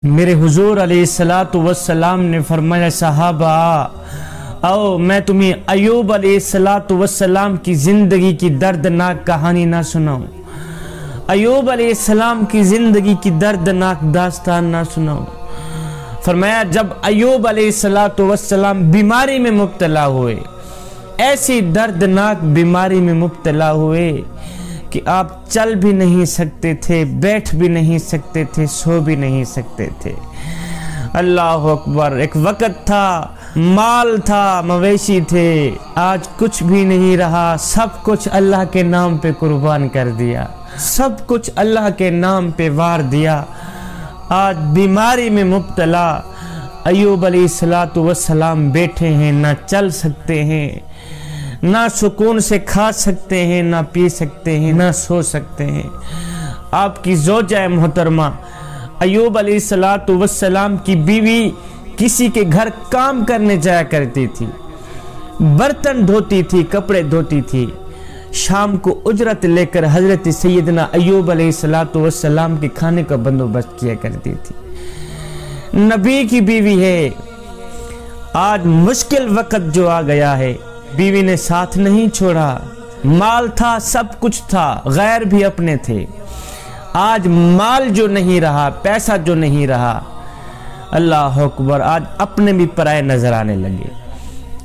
میرے حضور علیہ السلام نے فرمایا صحابہ آؤ میں تمہیں ایوب علیہ السلام کی زندگی کی دردناک کہانی نہ سناؤں، ایوب علیہ السلام کی زندگی کی دردناک داستان نہ سناؤں۔ فرمایا جب ایوب علیہ السلام بیماری میں مبتلا ہوئے، ایسی دردناک بیماری میں مبتلا ہوئے کہ آپ چل بھی نہیں سکتے تھے، بیٹھ بھی نہیں سکتے تھے، سو بھی نہیں سکتے تھے۔ اللہ اکبر۔ ایک وقت تھا، مال تھا، مویشی تھے، آج کچھ بھی نہیں رہا، سب کچھ اللہ کے نام پہ قربان کر دیا، سب کچھ اللہ کے نام پہ وار دیا۔ آج بیماری میں مبتلا ایوب علیہ السلام بیٹھے ہیں، نہ چل سکتے ہیں، نہ سکون سے کھا سکتے ہیں، نہ پی سکتے ہیں، نہ سو سکتے ہیں۔ آپ کی زوجہ محترمہ ایوب علیہ السلام کی بیوی کسی کے گھر کام کرنے جایا کرتی تھی، برتن دھوتی تھی، کپڑے دھوتی تھی، شام کو اجرت لے کر حضرت سیدنا ایوب علیہ السلام کے کھانے کا بندوبست کیا کرتی تھی۔ نبی کی بیوی ہے، آج مشکل وقت جو آ گیا ہے، بیوی نے ساتھ نہیں چھوڑا، مال تھا، سب کچھ تھا، غیر بھی اپنے تھے۔ آج مال جو نہیں رہا، پیسہ جو نہیں رہا، اللہ اکبر، آج اپنے بھی پرائے نظر آنے لگے۔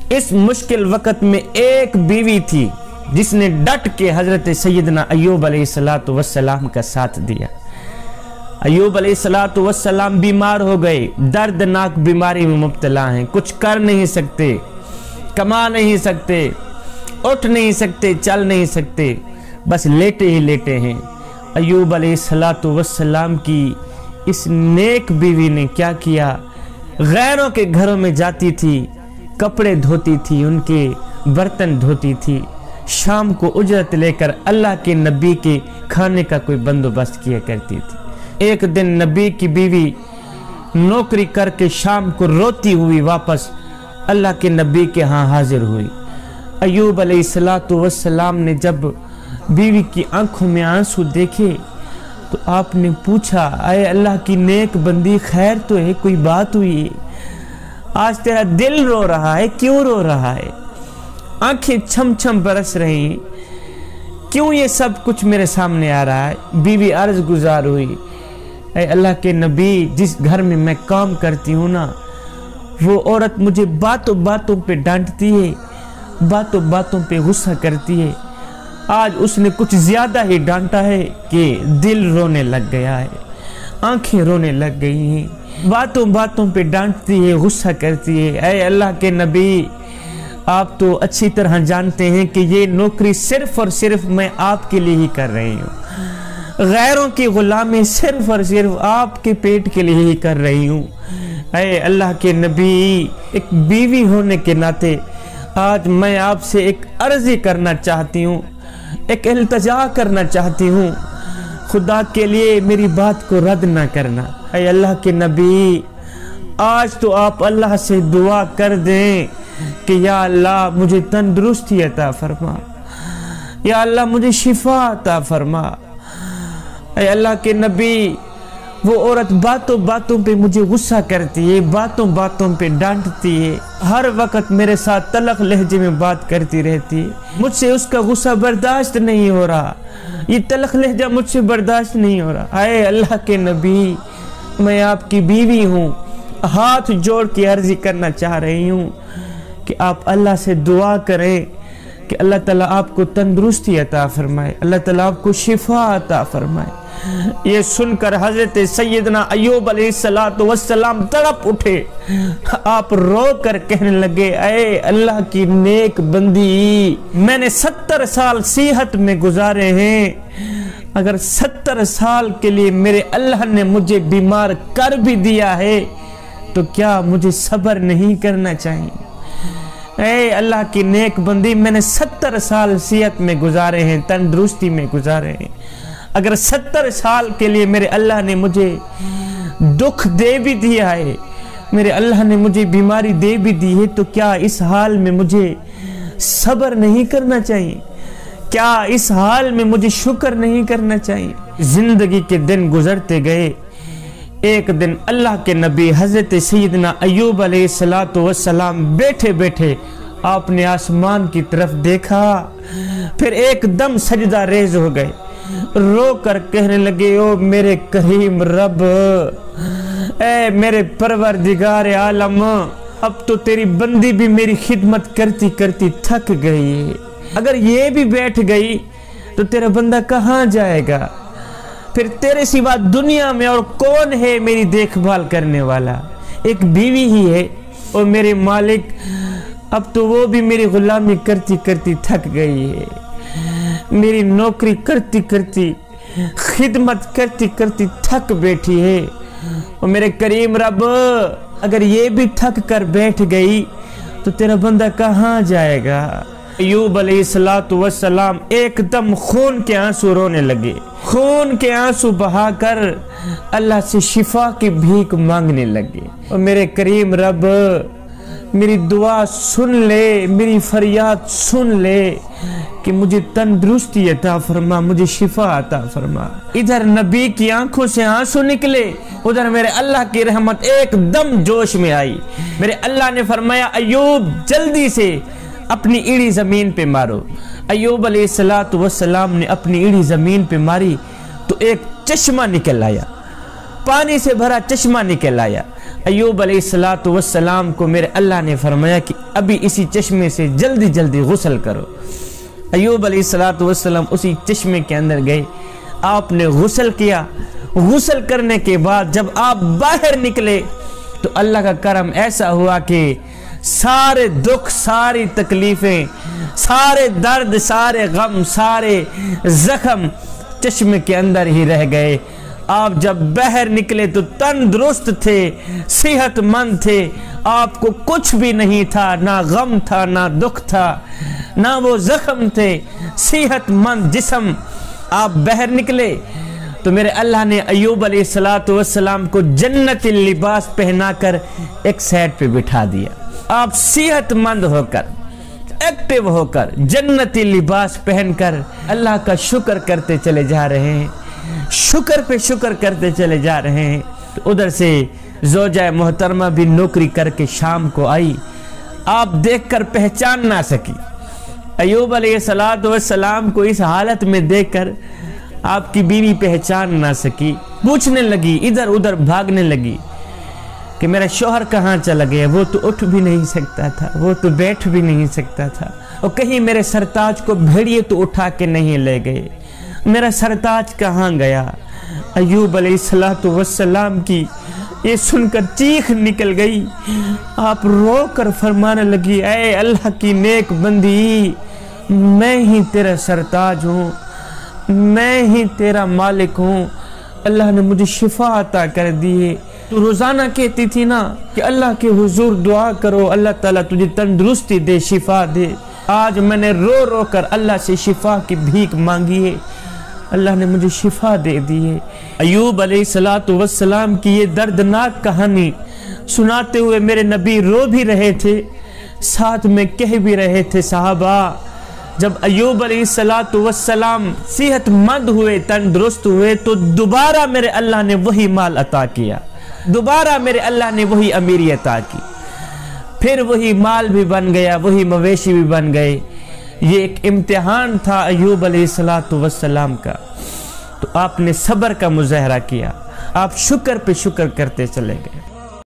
اس مشکل وقت میں ایک بیوی تھی جس نے ڈٹ کے حضرت سیدنا ایوب علیہ السلام کا ساتھ دیا۔ ایوب علیہ السلام بیمار ہو گئے، دردناک بیماری میں مبتلا ہیں، کچھ کر نہیں سکتے، کما نہیں سکتے، اٹھ نہیں سکتے، چل نہیں سکتے، بس لیٹے ہی لیٹے ہیں۔ ایوب علیہ السلام کی اس نیک بیوی نے کیا کیا؟ غیروں کے گھروں میں جاتی تھی، کپڑے دھوتی تھی، ان کے برتن دھوتی تھی، شام کو اجرت لے کر اللہ کے نبی کے کھانے کا کوئی بندوبست کیا کرتی تھی۔ ایک دن نبی کی بیوی نوکری کر کے شام کو روتی ہوئی واپس اللہ کے نبی کے ہاں حاضر ہوئی۔ ایوب علیہ السلام نے جب بیوی کی آنکھوں میں آنسو دیکھے تو آپ نے پوچھا، اے اللہ کی نیک بندی، خیر تو ہے، کوئی بات ہوئی؟ آج تیرا دل رو رہا ہے، کیوں رو رہا ہے؟ آنکھیں چھم چھم برس رہی ہیں، کیوں یہ سب کچھ میرے سامنے آ رہا ہے؟ بیوی عرض گزار ہوئی، اے اللہ کے نبی، جس گھر میں میں کام کرتی ہوں نا، وہ عورت مجھے باتوں باتوں پہ ڈانٹتی ہے، باتوں باتوں پہ غصہ کرتی ہے۔ آج اس نے کچھ زیادہ ہی ڈانٹا ہے کہ دل رونے لگ گیا ہے، آنکھیں رونے لگ گئی ہیں، باتوں باتوں پہ ڈانٹتی ہے، غصہ کرتی ہے۔ اے اللہ کے نبی، آپ تو اچھی طرح جانتے ہیں کہ یہ نوکری صرف اور صرف میں آپ کے لیے ہی کر رہی ہوں، غیروں کی غلامی صرف اور صرف آپ کے پیٹ کے لیے ہی کر رہی ہوں۔ اے اللہ کے نبی، ایک بیوی ہونے کے ناطے آج میں آپ سے ایک عرضی کرنا چاہتی ہوں، ایک التجا کرنا چاہتی ہوں، خدا کے لیے میری بات کو رد نہ کرنا۔ اے اللہ کے نبی، آج تو آپ اللہ سے دعا کر دیں کہ یا اللہ مجھے تندرستی عطا فرما، یا اللہ مجھے شفا عطا فرما۔ اے اللہ کے نبی، وہ عورت باتوں باتوں پہ مجھے غصہ کرتی ہے، باتوں باتوں پہ ڈانٹتی ہے، ہر وقت میرے ساتھ تلخ لہجے میں بات کرتی رہتی ہے، مجھ سے اس کا غصہ برداشت نہیں ہو رہا، یہ تلخ لہجہ مجھ سے برداشت نہیں ہو رہا۔ اے اللہ کے نبی، میں آپ کی بیوی ہوں، ہاتھ جوڑ کے عرضی کرنا چاہ رہی ہوں کہ آپ اللہ سے دعا کریں کہ اللہ تعالیٰ آپ کو تندرستی عطا فرمائے، اللہ تعالیٰ آپ کو شفا عطا فرمائے۔ یہ سن کر حضرت سیدنا ایوب علیہ السلام تڑپ اٹھے، آپ رو کر کہنے لگے، اے اللہ کی نیک بندی، میں نے 70 سال صحت میں گزارے ہیں، اگر 70 سال کے لیے میرے اللہ نے مجھے بیمار کر بھی دیا ہے تو کیا مجھے صبر نہیں کرنا چاہیے؟ اے اللہ کی نیک بندی، میں نے 70 سال صحت میں گزارے ہیں، تندرستی میں گزارے ہیں، اگر 70 سال کے لیے میرے اللہ نے مجھے دکھ دے بھی دیا ہے، میرے اللہ نے مجھے بیماری دے بھی دی ہے، تو کیا اس حال میں مجھے صبر نہیں کرنا چاہیے؟ کیا اس حال میں مجھے شکر نہیں کرنا چاہیے؟ زندگی کے دن گزرتے گئے، ایک دن اللہ کے نبی حضرت سیدنا ایوب علیہ السلام بیٹھے بیٹھے آپ نے آسمان کی طرف دیکھا، پھر ایک دم سجدہ ریز ہو گئے، رو کر کہنے لگے او میرے کریم رب، اے میرے پروردگار عالم، اب تو تیری بندی بھی میری خدمت کرتی کرتی تھک گئی، اگر یہ بھی بیٹھ گئی تو تیرا بندہ کہاں جائے گا؟ پھر تیرے سوا دنیا میں اور کون ہے میری دیکھ بھال کرنے والا؟ ایک بیوی ہی ہے، اور میرے مالک اب تو وہ بھی میری غلامی کرتی کرتی تھک گئی ہے، میری نوکری کرتی کرتی، خدمت کرتی کرتی تھک بیٹھی ہے، اور میرے کریم رب اگر یہ بھی تھک کر بیٹھ گئی تو تیرا بندہ کہاں جائے گا؟ ایوب علیہ السلام ایک دم خون کے آنسو رونے لگے، خون کے آنسو بہا کر اللہ سے شفا کی بھیک مانگنے لگے، اور میرے کریم رب میری دعا سن لے، میری فریاد سن لے کہ مجھے تندرستی عطا فرما، مجھے شفا عطا فرما۔ ادھر نبی کی آنکھوں سے آنسو نکلے، ادھر میرے اللہ کی رحمت ایک دم جوش میں آئی۔ میرے اللہ نے فرمایا ایوب جلدی سے اپنی ایڑی زمین پہ مارو۔ ایوب علیہ السلام نے اپنی ایڑی زمین پہ ماری تو ایک چشمہ نکل آیا، پانی سے بھرا چشمہ نکل آیا۔ ایوب علیہ السلام کو میرے اللہ نے فرمایا کہ ابھی اسی چشمے سے جلدی جلدی غسل کرو۔ ایوب علیہ السلام اسی چشمے کے اندر گئے، آپ نے غسل کیا۔ غسل کرنے کے بعد جب آپ باہر نکلے تو اللہ کا کرم ایسا ہوا کہ سارے دکھ، ساری تکلیفیں، سارے درد، سارے غم، سارے زخم چشمے کے اندر ہی رہ گئے۔ آپ جب باہر نکلے تو تندرست تھے، صحت مند تھے، آپ کو کچھ بھی نہیں تھا، نہ غم تھا، نہ دکھ تھا، نہ وہ زخم تھے، صحت مند جسم۔ آپ باہر نکلے تو میرے اللہ نے ایوب علیہ السلام کو جنتی لباس پہنا کر ایک سائڈ پہ بٹھا دیا۔ آپ صحت مند ہو کر، ایکٹیو ہو کر، جنتی لباس پہن کر اللہ کا شکر کرتے چلے جا رہے ہیں، شکر پہ شکر کرتے چلے جا رہے ہیں۔ تو ادھر سے زوجہ محترمہ بھی نوکری کر کے شام کو آئی، آپ دیکھ کر پہچان نہ سکی۔ ایوب علیہ السلام کو اس حالت میں دیکھ کر آپ کی بیوی پہچان نہ سکی، پوچھنے لگی، ادھر ادھر بھاگنے لگی کہ میرا شوہر کہاں چلا گیا؟ وہ تو اٹھ بھی نہیں سکتا تھا، وہ تو بیٹھ بھی نہیں سکتا تھا، اور کہیں میرے سرتاج کو بھیڑیے تو اٹھا کے نہیں لے گئے، میرا سرتاج کہاں گیا؟ ایوب علیہ السلام کی یہ سن کر چیخ نکل گئی۔ آپ رو کر فرمانے لگی، اے اللہ کی نیک بندی، میں ہی تیرا سرتاج ہوں، میں ہی تیرا مالک ہوں، اللہ نے مجھے شفا عطا کر دی۔ تو روزانہ کہتی تھی نا کہ اللہ کے حضور دعا کرو، اللہ تعالیٰ تجھے تندرستی دے، شفا دے۔ آج میں نے رو رو کر اللہ سے شفا کی بھیک مانگی ہے، اللہ نے مجھے شفا دے دی ہے۔ ایوب علیہ السلام کی یہ دردناک کہانی سناتے ہوئے میرے نبی رو بھی رہے تھے، ساتھ میں کہہ بھی رہے تھے، صحابہ جب ایوب علیہ السلام صحت مند ہوئے، تندرست ہوئے، تو دوبارہ میرے اللہ نے وہی مال عطا کیا، دوبارہ میرے اللہ نے وہی امیری عطا کی، پھر وہی مال بھی بن گیا، وہی مویشی بھی بن گئے۔ یہ ایک امتحان تھا ایوب علیہ السلام کا، تو آپ نے صبر کا مظاہرہ کیا، آپ شکر پہ شکر کرتے چلے گئے۔